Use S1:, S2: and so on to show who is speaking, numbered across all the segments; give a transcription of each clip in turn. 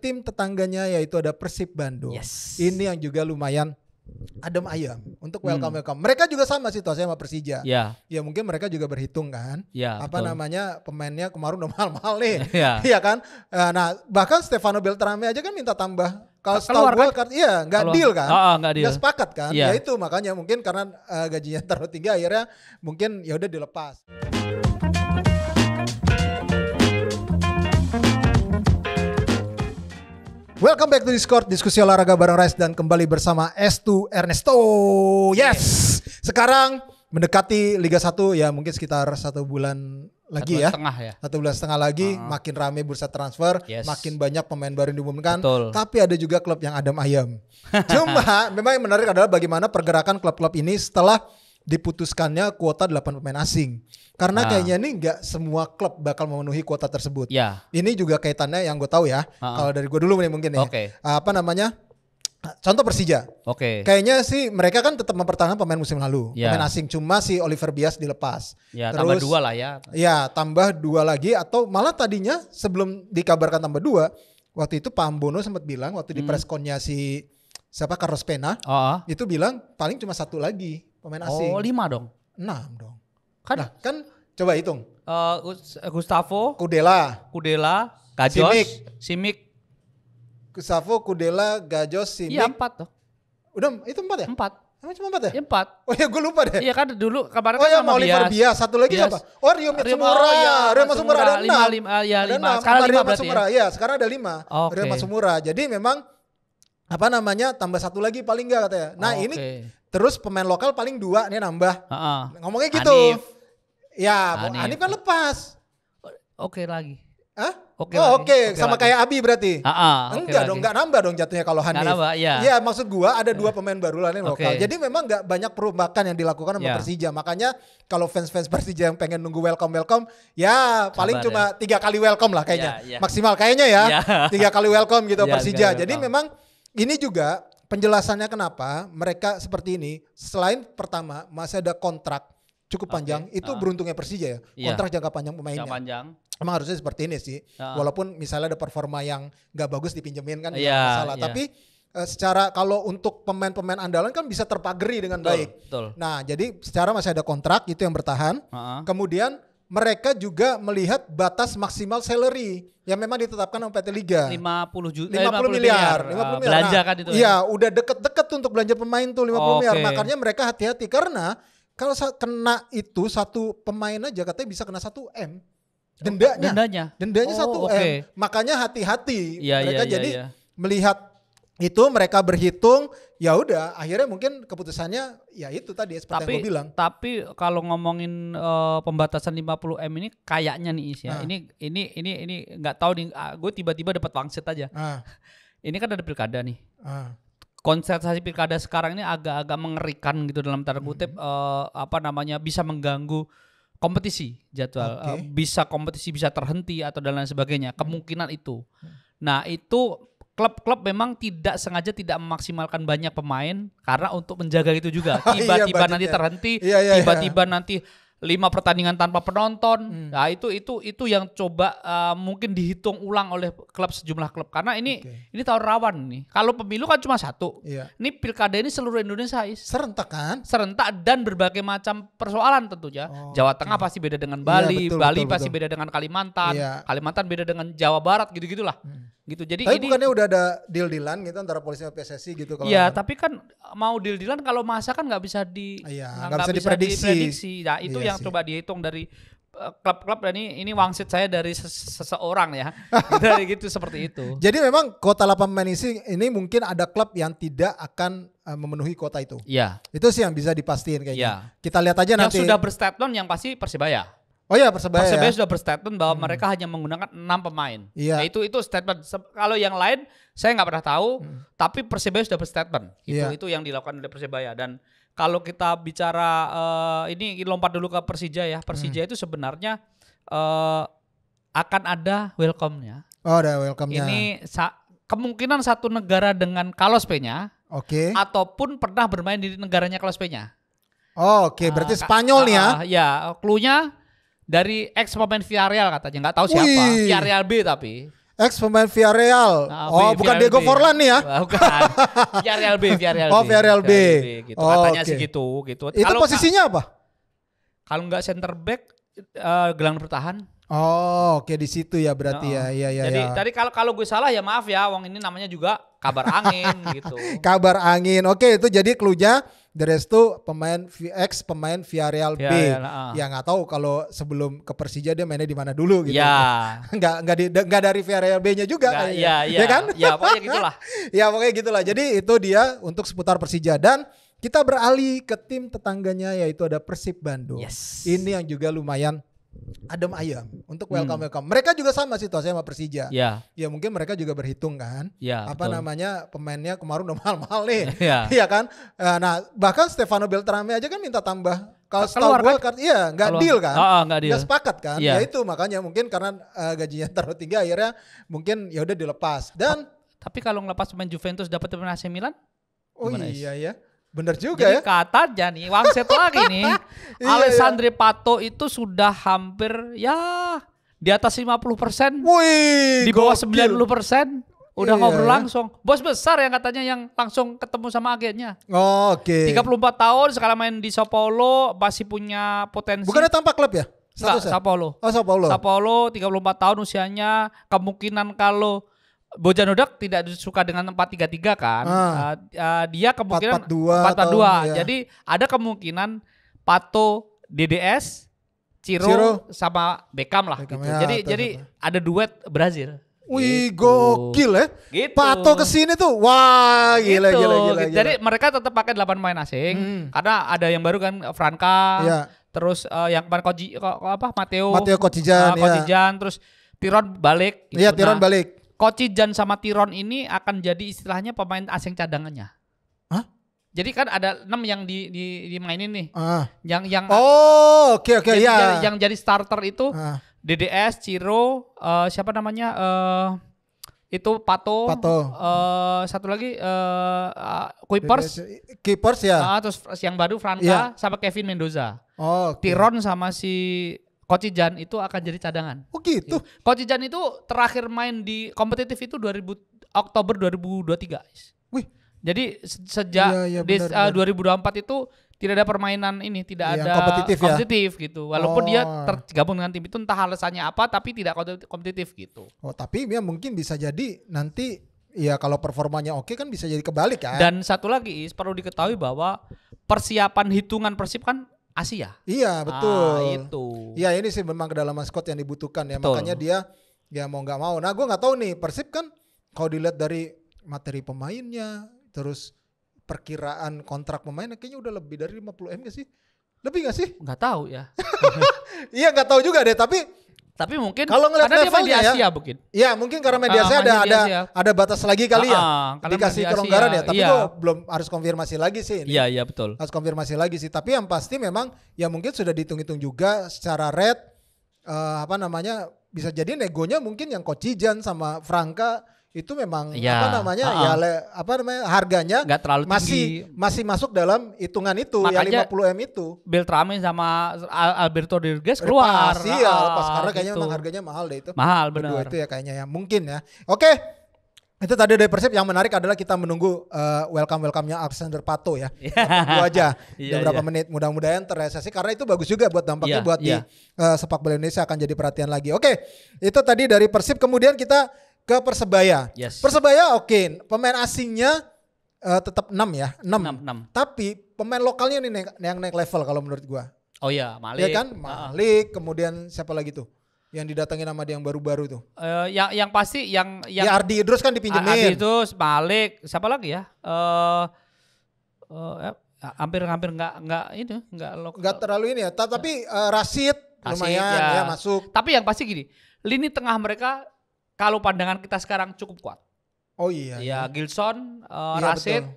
S1: tim tetangganya yaitu ada Persib Bandung.
S2: Yes.
S1: Ini yang juga lumayan adem ayem untuk welcome. Mereka juga sama situasinya sama Persija.
S2: Ya.
S1: Ya mungkin mereka juga berhitung kan.
S2: Ya,
S1: Apa
S2: betul.
S1: namanya pemainnya kemarin udah mahal-mahal nih.
S2: Ya.
S1: Iya kan. Nah bahkan Stefano Beltrame aja kan minta tambah. Kalau
S2: Keluar
S1: setahu gue iya nggak deal kan.
S2: Nggak deal.
S1: Nggak sepakat kan.
S2: Ya.
S1: Ya itu makanya mungkin karena gajinya terlalu tinggi akhirnya mungkin ya udah dilepas. Welcome back to Discord, diskusi olahraga bareng Rais dan kembali bersama S2 Ernesto. Yes. Sekarang mendekati Liga 1 ya mungkin sekitar 1 bulan lagi ya. 1 bulan setengah lagi makin rame bursa transfer, makin banyak pemain baru yang diumumkan.
S2: Betul.
S1: Tapi ada juga klub yang adem ayem. Cuma memang yang menarik adalah bagaimana pergerakan klub-klub ini setelah diputuskannya kuota 8 pemain asing. Karena kayaknya ini nggak semua klub bakal memenuhi kuota tersebut.
S2: Ya.
S1: Ini juga kaitannya yang gue tahu ya. Kalau dari gue dulu nih mungkin ya. Apa namanya? Contoh Persija. Kayaknya sih mereka kan tetap mempertahankan pemain musim lalu. Pemain asing. Cuma si Oliver Bias dilepas.
S2: Ya,
S1: terus,
S2: tambah 2 lah ya.
S1: Ya tambah 2 lagi. Atau malah tadinya sebelum dikabarkan tambah 2. Waktu itu Pak Ambono sempat bilang. Waktu di pressconnya si siapa Carlos Pena. Itu bilang paling cuma 1 lagi pemain asing.
S2: 5 dong.
S1: 6 dong.
S2: Kan
S1: coba hitung.
S2: Gustavo,
S1: Kudela,
S2: Gajos, Simic.
S1: Gustavo, Kudela, Gajos, Simic.
S2: Iya 4 tuh.
S1: Udah itu 4 ya?
S2: 4.
S1: Emang cuma 4 ya?
S2: Iya 4.
S1: Oh ya gue lupa deh.
S2: Iya kan dulu kemarin
S1: kan
S2: sama
S1: Oliver Bias. Satu lagi siapa? Oh Rio Matsumura. Rio Matsumura ada 6.
S2: Ya 5. Sekarang 5 berarti ya.
S1: Iya sekarang ada 5. Rio Matsumura. Jadi memang apa namanya tambah 1 lagi paling enggak katanya. Nah ini terus pemain lokal paling 2 nih nambah. Ngomongnya gitu. Hanif kan lepas.
S2: Lagi.
S1: Hah?
S2: Oke,
S1: sama
S2: lagi.
S1: Kayak Abi berarti.
S2: Enggak
S1: dong, enggak nambah dong jatuhnya kalau Hanif. Iya, maksud gua ada 2 pemain baru lah nih lokal. Jadi memang enggak banyak perubahan yang dilakukan sama Persija. Makanya kalau fans-fans Persija yang pengen nunggu welcome ya paling cuma 3 kali welcome lah kayaknya. Maksimal kayaknya ya. 3 kali welcome gitu Persija. Jadi memang ini juga penjelasannya kenapa mereka seperti ini. Selain pertama masih ada kontrak cukup panjang, itu beruntungnya Persija ya. Kontrak jangka panjang pemainnya. Emang harusnya seperti ini sih. Walaupun misalnya ada performa yang gak bagus dipinjemin kan gak masalah. Tapi secara kalau untuk pemain-pemain andalan kan bisa terpagari dengan baik. Nah jadi secara masih ada kontrak itu yang bertahan. Kemudian mereka juga melihat batas maksimal salary yang memang ditetapkan oleh PT Liga.
S2: 50
S1: miliar.
S2: Belanja kan itu.
S1: Iya, udah deket-deket untuk belanja pemain tuh 50 miliar. Makanya mereka hati-hati karena kalau kena itu 1 pemain aja katanya bisa kena 1 M. Dendanya 1 M. Makanya hati-hati. Mereka jadi melihat itu mereka berhitung ya udah akhirnya mungkin keputusannya ya itu tadi seperti yang gue bilang.
S2: Tapi kalau ngomongin pembatasan 50 M ini kayaknya nih Is ya. Ini nggak tahu nih gue tiba-tiba dapat wangsit aja. Ini kan ada pilkada nih. Konsentrasi pilkada sekarang ini agak-agak mengerikan gitu dalam tanda kutip bisa mengganggu kompetisi jadwal. Bisa kompetisi bisa terhenti atau dan lain sebagainya. Kemungkinan itu. Nah itu klub-klub memang tidak sengaja tidak memaksimalkan banyak pemain karena untuk menjaga itu juga. Tiba-tiba nanti terhenti, tiba-tiba nanti 5 pertandingan tanpa penonton. Nah itu yang coba mungkin dihitung ulang oleh sejumlah klub karena ini tahun rawan nih. Kalau pemilu kan cuma 1. Ini pilkada ini seluruh Indonesia serentak kan? Serentak dan berbagai macam persoalan tentunya. Jawa Tengah pasti beda dengan Bali, Bali pasti beda dengan Kalimantan, Kalimantan beda dengan Jawa Barat gitu-gitulah. Gitu. Jadi
S1: tapi bukannya udah ada deal-dealan gitu antara polisi sama PSSI gitu kalau.
S2: Iya, tapi kan mau deal-dealan kalau masa kan nggak bisa
S1: nggak bisa diprediksi.
S2: Nah, itu yang coba dihitung dari klub-klub dan ini wangsit saya dari seseorang ya. Dari gitu seperti itu.
S1: Jadi memang kuota 8 pemain ini mungkin ada klub yang tidak akan memenuhi kuota itu. Iya. Itu sih yang bisa dipastiin kayaknya. Kita lihat aja nanti.
S2: Yang sudah berstatement yang pasti Persibaya.
S1: Oh iya Persebaya
S2: sudah berstatement bahwa mereka hanya menggunakan 6 pemain. Iya. Nah, itu statement. Kalau yang lain saya nggak pernah tahu, tapi Persebaya sudah berstatement. Itu yang dilakukan oleh Persebaya. Dan kalau kita bicara ini lompat dulu ke Persija ya. Persija itu sebenarnya akan ada welcome-nya.
S1: Oh ada welcome-nya.
S2: Ini kemungkinan satu negara dengan Carlos Peña, ataupun pernah bermain di negaranya Carlos Peña.
S1: Berarti Spanyol nih ya?
S2: Ya, clue-nya dari ex pemain Villarreal katanya, nggak tahu siapa. Villarreal B tapi.
S1: Ex pemain Villarreal. Bukan Diego Forlan nih ya?
S2: Bukan. Villarreal B.
S1: Villarreal B.
S2: Gitu. Katanya sih gitu.
S1: Itu kalo posisinya apa?
S2: Kalau nggak center back, gelandang bertahan.
S1: Oke di situ ya berarti ya.
S2: Jadi tadi kalau gue salah ya maaf ya, wong ini namanya juga kabar angin gitu.
S1: Kabar angin. Oke, itu jadi clue-nya. The rest tuh ex pemain Villarreal B. Ya nggak tahu kalau sebelum ke Persija dia mainnya di mana dulu gitu.
S2: Ya.
S1: Nggak dari Villarreal B-nya juga kayaknya. Ya kan?
S2: Ya pokoknya gitulah.
S1: Ya pokoknya gitulah. Jadi itu dia untuk seputar Persija, dan kita beralih ke tim tetangganya yaitu ada Persib Bandung.
S2: Yes.
S1: Ini yang juga lumayan adem ayam untuk welcome. Mereka juga sama situasinya sama Persija. Ya mungkin mereka juga berhitung kan. Pemainnya kemarin udah mahal-mahal nih. Iya kan. Nah bahkan Stefano Beltrame aja kan minta tambah. Kalau setahu gue kan nggak deal kan. Nggak sepakat kan. Ya itu makanya mungkin karena gajinya terlalu tinggi akhirnya mungkin ya udah dilepas. Dan
S2: tapi kalau ngelepas pemain Juventus dapat pemain AC Milan?
S1: Iya ya. Bener juga.
S2: Jadi katanya nih wangsit lagi nih. Alessandro Pato itu sudah hampir ya di atas 50%. Di bawah 90%. Udah ngobrol langsung. Bos besar yang katanya yang langsung ketemu sama agennya. 34 tahun sekarang main di Sao Paulo, masih punya potensi.
S1: Bukannya tanpa klub ya?
S2: Sao Paulo.
S1: Sao Paulo.
S2: Sao Paulo 34 tahun usianya, kemungkinan kalau Bojan Hodak tidak suka dengan 4-3-3 kan. Dia kemungkinan 4-4-2. Jadi ada kemungkinan Pato, DDS, Ciro sama Beckham lah gitu. Jadi ada duet Brazil.
S1: Wih gitu. Gokil ya. Gitu. Pato kesini tuh. Wah gila.
S2: Jadi mereka tetap pakai 8 pemain asing. Karena ada yang baru kan Franka. Terus yang kemarin Matteo Kocijan. Terus Tiron balik.
S1: Iya gitu. Tiron balik.
S2: Kocijan sama Tiron ini akan jadi istilahnya pemain asing cadangannya.
S1: Hah?
S2: Jadi kan ada 6 yang dimainin nih. Yang
S1: oke ya.
S2: Yang jadi starter itu DDS, Ciro, siapa namanya? Itu Pato. Satu lagi
S1: Keepers ya.
S2: Terus yang baru Franka sama Kevin Mendoza. Tiron sama si Kocijan itu akan jadi cadangan.
S1: Gitu.
S2: Kocijan itu terakhir main di kompetitif itu Oktober 2023. Wih. Jadi sejak 2024 itu tidak ada permainan ini, tidak ada kompetitif gitu. Walaupun dia tergabung dengan tim itu entah alasannya apa, tapi tidak kompetitif gitu.
S1: Tapi ya mungkin bisa jadi nanti ya kalau performanya oke kan bisa jadi kebalik kan.
S2: Dan satu lagi perlu diketahui bahwa persiapan hitungan Persib kan Asia.
S1: Iya betul.
S2: Itu.
S1: Iya ini sih memang kedalaman squad yang dibutuhkan ya. Betul. Makanya dia ya mau nggak mau. Nah gue nggak tahu nih Persib kan kalau dilihat dari materi pemainnya, terus perkiraan kontrak pemainnya kayaknya udah lebih dari 50 M gak sih? Lebih gak sih?
S2: Nggak tahu ya.
S1: Iya nggak tahu juga deh. Tapi
S2: mungkin
S1: kalau ngeliat
S2: karena dia main di Asia
S1: ya,
S2: mungkin.
S1: Iya mungkin karena media ada batas lagi kali ya. Dikasih kelonggaran ya. Tapi gue belum harus konfirmasi lagi sih.
S2: Iya betul.
S1: Harus konfirmasi lagi sih. Tapi yang pasti memang ya mungkin sudah dihitung-hitung juga secara rate bisa jadi negonya mungkin yang Kocijan sama Franka itu memang harganya
S2: nggak terlalu
S1: masih masuk dalam hitungan itu. Makanya yang 50 M itu
S2: Beltrame sama Alberto Rodriguez keluar
S1: lepas karena kayaknya memang harganya mahal deh itu.
S2: Mahal benar
S1: itu ya kayaknya ya mungkin ya. Oke, itu tadi dari Persib. Yang menarik adalah kita menunggu welcome-nya Alessandro Pato ya. Tunggu aja beberapa menit, mudah-mudahan terrealisasi karena itu bagus juga buat dampaknya di sepak bola Indonesia akan jadi perhatian lagi. Oke, itu tadi dari Persib. Kemudian kita ke Persebaya. Persebaya pemain asingnya tetap 6 ya, 6. Tapi pemain lokalnya nih yang naik level kalau menurut gua.
S2: Oh iya, Malik.
S1: Ya kan? Malik, kemudian siapa lagi tuh? Yang didatangin sama dia yang baru-baru tuh.
S2: Yang pasti yang
S1: Ardi Idrus kan dipinjemin.
S2: Ardi Idrus, Malik, siapa lagi ya? Hampir enggak
S1: terlalu ini ya. Tapi Rashid lumayan ya masuk.
S2: Tapi yang pasti gini, lini tengah mereka kalau pandangan kita sekarang cukup kuat.
S1: Oh iya.
S2: Ya Gilson, Rashid,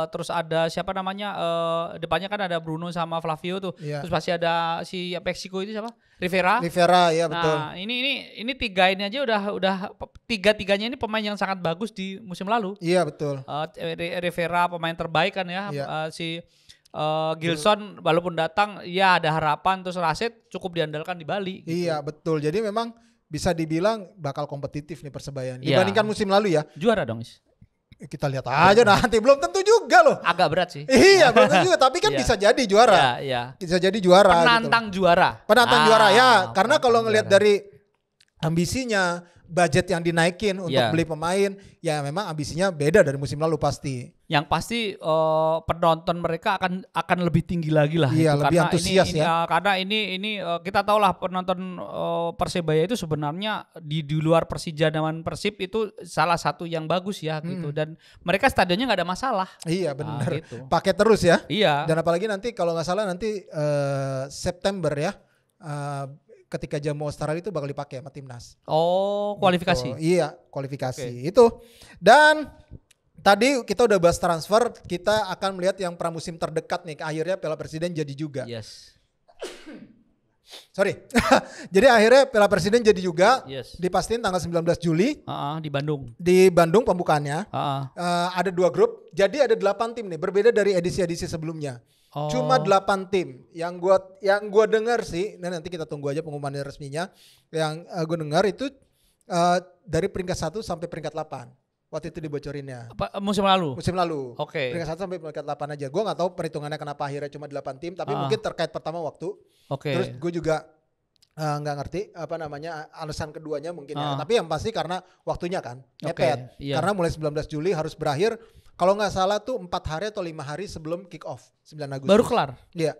S2: terus ada siapa namanya depannya kan ada Bruno sama Flavio tuh. Terus masih ada si Meksiko itu siapa? Rivera
S1: ya betul.
S2: Nah, ini tiga ini aja udah tiga-tiganya ini pemain yang sangat bagus di musim lalu.
S1: Iya betul.
S2: Rivera pemain terbaik kan ya. Si Gilson walaupun datang ya ada harapan, terus Rashid cukup diandalkan di Bali.
S1: Gitu. Iya betul. Jadi memang bisa dibilang bakal kompetitif nih Persebaya dibandingkan musim lalu ya.
S2: Juara dong.
S1: Kita lihat aja nanti, belum tentu juga loh.
S2: Agak berat sih.
S1: Iya belum tentu juga, tapi kan bisa jadi juara. Bisa jadi juara.
S2: Penantang
S1: gitu.
S2: Juara.
S1: Penantang juara ya, karena kalau ngelihat dari ambisinya, budget yang dinaikin untuk beli pemain, ya memang ambisinya beda dari musim lalu pasti.
S2: Yang pasti penonton mereka akan lebih tinggi lagi lah.
S1: Iya,
S2: itu.
S1: lebih antusias ya.
S2: Karena ini kita tahu lah penonton Persebaya itu sebenarnya di luar Persija dan Persib itu salah satu yang bagus ya gitu. Dan mereka stadionnya nggak ada masalah.
S1: Iya benar. Gitu. Pakai terus ya.
S2: Iya.
S1: Dan apalagi nanti kalau nggak salah nanti September ya. Ketika Jamu Australia itu bakal dipakai sama timnas.
S2: Oh, kualifikasi.
S1: Gitu. Iya, kualifikasi. Itu. Dan tadi kita udah bahas transfer, kita akan melihat yang pramusim terdekat nih. Akhirnya Piala Presiden jadi juga.
S2: Yes.
S1: Sorry. Jadi akhirnya Piala Presiden jadi juga. Yes. Dipastiin tanggal 19 Juli.
S2: Di Bandung.
S1: Di Bandung pembukaannya. Ada 2 grup. Jadi ada 8 tim nih, berbeda dari edisi-edisi sebelumnya. Cuma 8 tim. Yang gua dengar sih, nanti kita tunggu aja pengumuman resminya. Yang gue dengar itu dari peringkat 1 sampai peringkat 8. Waktu itu dibocorinnya.
S2: Musim lalu?
S1: Musim lalu.
S2: Oke.
S1: Peringkat 1 sampai peringkat 8 aja. Gue gak tahu perhitungannya kenapa akhirnya cuma 8 tim. Tapi mungkin terkait pertama waktu. Terus gue juga gak ngerti alasan keduanya mungkin ya. Tapi yang pasti karena waktunya kan mepet. Karena mulai 19 Juli harus berakhir. Kalau gak salah tuh 4 hari atau 5 hari sebelum kick off 9 Agustus.
S2: Baru kelar?
S1: Iya.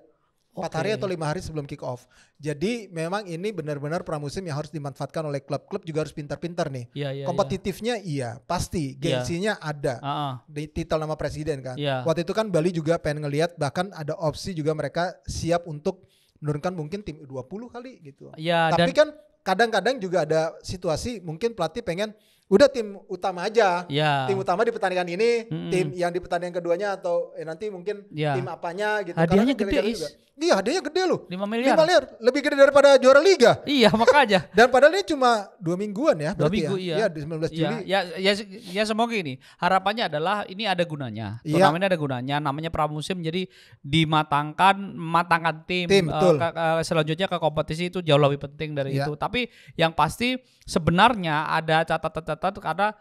S1: 4 hari atau 5 hari sebelum kick off. Jadi memang ini benar-benar pramusim yang harus dimanfaatkan oleh klub-klub, juga harus pintar-pintar nih. Kompetitifnya iya pasti, gengsinya ada. Di titel nama presiden kan. Waktu itu kan Bali juga pengen ngelihat, bahkan ada opsi juga mereka siap untuk menurunkan mungkin tim U20 kali gitu. Tapi kan kadang-kadang juga ada situasi mungkin pelatih pengen udah tim utama aja, tim utama di pertandingan ini, tim yang di pertandingan keduanya atau nanti mungkin tim apanya gitu.
S2: Hadiahnya gede juga.
S1: Iya, hadiahnya gede loh.
S2: 5 miliar.
S1: 5 miliar, lebih gede daripada juara liga.
S2: Iya, makanya.
S1: Dan padahal ini cuma 2 mingguan ya.
S2: 2 minggu
S1: ya. Iya, di 19 Juli.
S2: Ya semoga ini. Harapannya adalah ini ada gunanya. Turnamen ada gunanya, namanya pramusim, jadi matangkan tim selanjutnya ke kompetisi itu jauh lebih penting dari itu. Tapi yang pasti sebenarnya ada catatan karena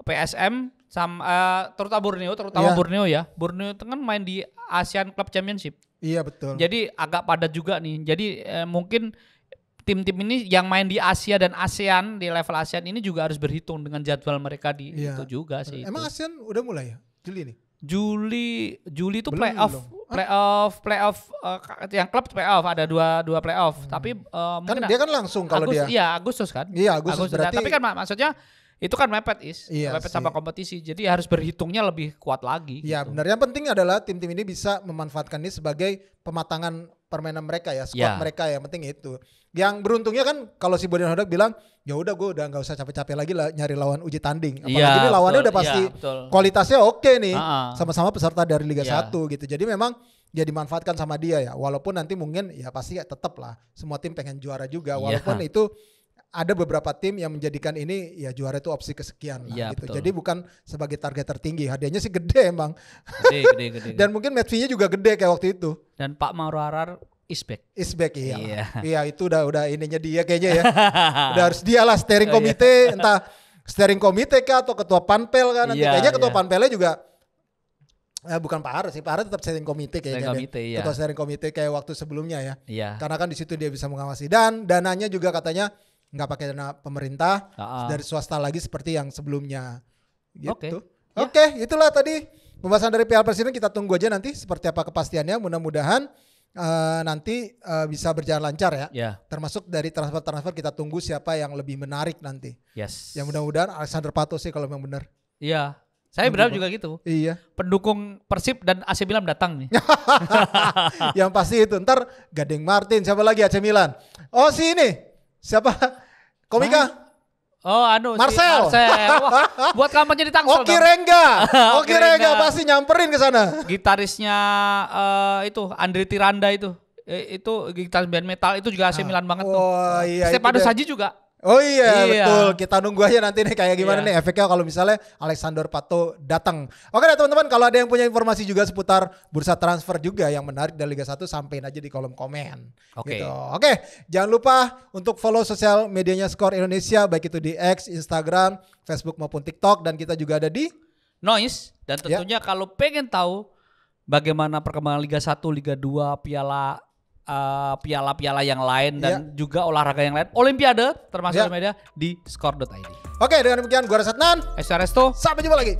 S2: PSM sama terutama Borneo ya. Borneo itu kan main di Asian Club Championship.
S1: Iya betul.
S2: Jadi agak padat juga nih. Jadi mungkin tim-tim ini yang main di Asia dan ASEAN, di level ASEAN ini juga harus berhitung dengan jadwal mereka di itu juga sih.
S1: Emang ASEAN udah mulai ya? Juli nih?
S2: Juli itu playoff yang klub playoff ada dua playoff. Tapi
S1: kan dia kan langsung kalau dia.
S2: Iya, Agustus kan?
S1: Iya, Agustus berarti.
S2: Tapi kan maksudnya itu kan mepet mepet sama kompetisi, jadi harus berhitungnya lebih kuat lagi.
S1: Iya
S2: gitu.
S1: benar, yang penting adalah tim-tim ini bisa memanfaatkan ini sebagai pematangan permainan mereka ya, squad mereka ya, penting itu. Yang beruntungnya kan kalau si Bodian Hodak bilang, ya udah gue udah nggak usah capek-capek lagi lah nyari lawan uji tanding. Apalagi ini lawannya udah pasti kualitasnya oke nih, sama-sama peserta dari Liga 1 gitu. Jadi memang ya dimanfaatkan sama dia ya, walaupun nanti mungkin ya pasti tetap lah semua tim pengen juara juga, walaupun itu ada beberapa tim yang menjadikan ini ya juara itu opsi kesekian lah gitu. Betul. Jadi bukan sebagai target tertinggi. Hadiahnya sih gede emang. Gede. Dan mungkin match fee-nya juga gede kayak waktu itu.
S2: Dan Pak Mauro Harar is back.
S1: Iya itu udah ininya dia kayaknya ya. Udah harus dia lah steering komite, entah steering komite kah atau ketua panpel kan nanti. Kayaknya ketua panpelnya juga bukan Pak Har sih, Pak Har tetap steering komite kayaknya. Ketua steering komite kayak waktu sebelumnya ya. Karena kan di situ dia bisa mengawasi, dan dananya juga katanya nggak pakai dana pemerintah, dari swasta lagi seperti yang sebelumnya gitu. Oke, itulah tadi pembahasan dari Piala Presiden. Kita tunggu aja nanti seperti apa kepastiannya. Mudah-mudahan nanti bisa berjalan lancar ya. Termasuk dari transfer kita tunggu siapa yang lebih menarik nanti. Yang mudah-mudahan Alexander Pato sih kalau memang benar.
S2: Iya. Saya berharap juga gitu.
S1: Iya.
S2: Pendukung Persib dan AC Milan datang nih.
S1: Yang pasti itu. Ntar Gading Martin, siapa lagi AC Milan? Oh si ini. Siapa? Komika?
S2: Marcel. Wah, buat kampanye di Tangsel.
S1: Oki Rengga pasti nyamperin ke sana.
S2: Gitarisnya itu Andre Tiranda itu gitaris band metal itu juga AC Milan banget tuh.
S1: Oh iya.
S2: Stefano Saji juga.
S1: Oh iya, betul. Kita nunggu aja nanti nih kayak gimana nih efeknya kalau misalnya Alexander Pato datang. Oke deh teman-teman, kalau ada yang punya informasi juga seputar bursa transfer juga yang menarik dari Liga 1, sampein aja di kolom komen. Gitu. Oke, jangan lupa untuk follow sosial medianya Skor Indonesia, baik itu di X, Instagram, Facebook maupun TikTok, dan kita juga ada di
S2: Noise. Dan tentunya kalau pengen tahu bagaimana perkembangan Liga 1, Liga 2, piala-piala yang lain dan juga olahraga yang lain, Olimpiade termasuk media di skor.id.
S1: Oke, dengan demikian gue Resatnan,
S2: Esa Resto,
S1: sampai jumpa lagi.